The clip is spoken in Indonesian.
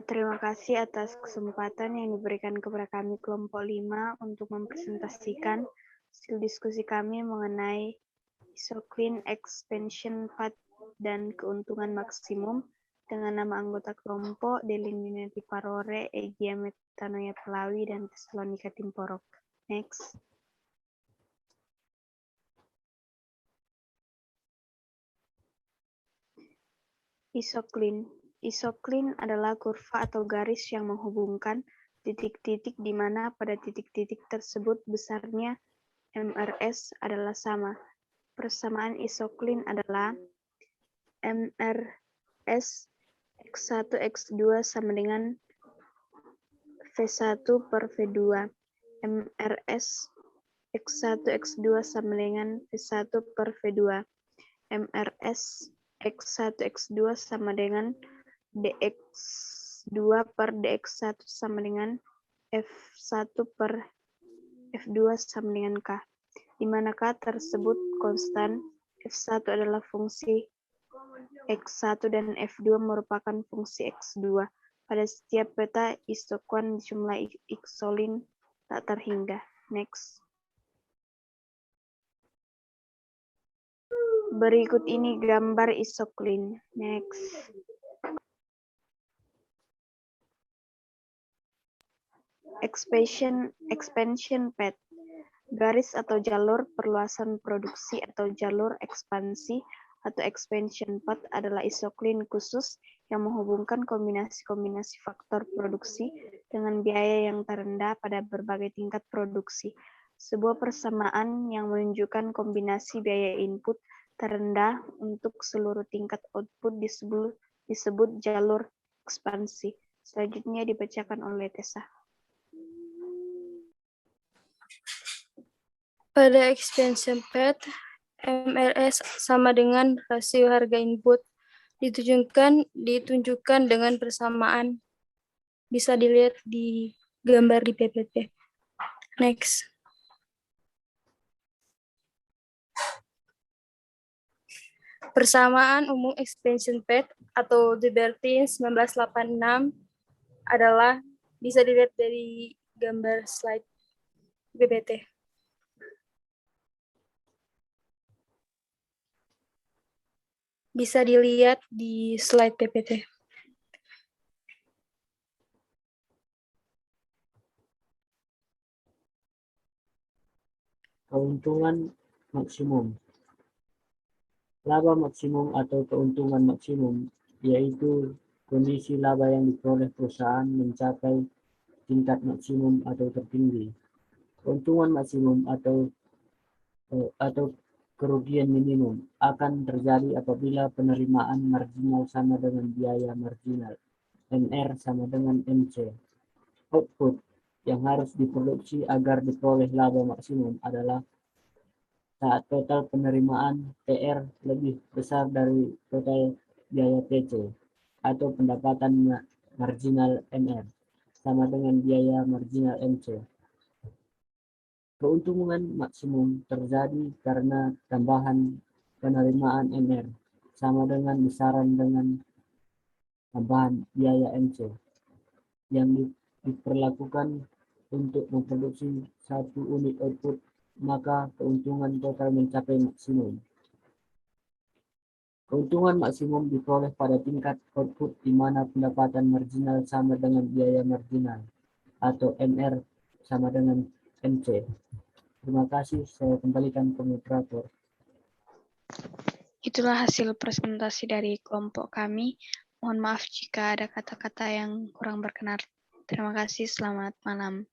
Terima kasih atas kesempatan yang diberikan kepada kami kelompok 5 untuk mempresentasikan hasil diskusi kami mengenai isocline expansion path dan keuntungan maksimum dengan nama anggota kelompok Delininati Parore, Egia Metanoia Pelawi, dan Tesalonika Timporok. Next. Isocline. Isocline adalah kurva atau garis yang menghubungkan titik-titik di mana pada titik-titik tersebut besarnya MRS adalah sama. Persamaan isocline adalah MRS X1 X2 sama dengan V1 per V2. MRS X1 X2 sama dengan V1 per V2. MRS X1 X2 sama dengan dx2 per dx1 sama dengan f1 per f2 sama dengan k, di mana k tersebut konstan, f1 adalah fungsi x1 dan f2 merupakan fungsi x2. Pada setiap peta isoquant jumlah isolin tak terhingga. Next. Berikut ini gambar isocline. Next. Expansion path, garis atau jalur perluasan produksi atau jalur ekspansi atau expansion path adalah isocline khusus yang menghubungkan kombinasi-kombinasi faktor produksi dengan biaya yang terendah pada berbagai tingkat produksi. Sebuah persamaan yang menunjukkan kombinasi biaya input terendah untuk seluruh tingkat output disebut jalur ekspansi. Selanjutnya dibacakan oleh Tessa. Pada expansion path, MRS sama dengan rasio harga input ditunjukkan dengan persamaan. Bisa dilihat di gambar di PPT. Next. Persamaan umum expansion path atau Debertin 1986 adalah bisa dilihat dari gambar slide PPT. Bisa dilihat di slide PPT. Keuntungan maksimum. Laba maksimum atau keuntungan maksimum yaitu kondisi laba yang diperoleh perusahaan mencapai tingkat maksimum atau tertinggi. Keuntungan maksimum atau kerugian minimum akan terjadi apabila penerimaan marginal sama dengan biaya marginal. NR sama dengan MC. Output yang harus diproduksi agar diperoleh laba maksimum adalah saat total penerimaan TR lebih besar dari total biaya PC atau pendapatan marginal NR sama dengan biaya marginal MC. Keuntungan maksimum terjadi karena tambahan penerimaan NR sama dengan besaran dengan tambahan biaya MC yang diperlakukan untuk memproduksi satu unit output, maka keuntungan total mencapai maksimum. Keuntungan maksimum diperoleh pada tingkat output di mana pendapatan marginal sama dengan biaya marginal atau NR sama dengan MC. Terima kasih, saya kembalikan ke moderator. Itulah hasil presentasi dari kelompok kami. Mohon maaf jika ada kata-kata yang kurang berkenan. Terima kasih, selamat malam.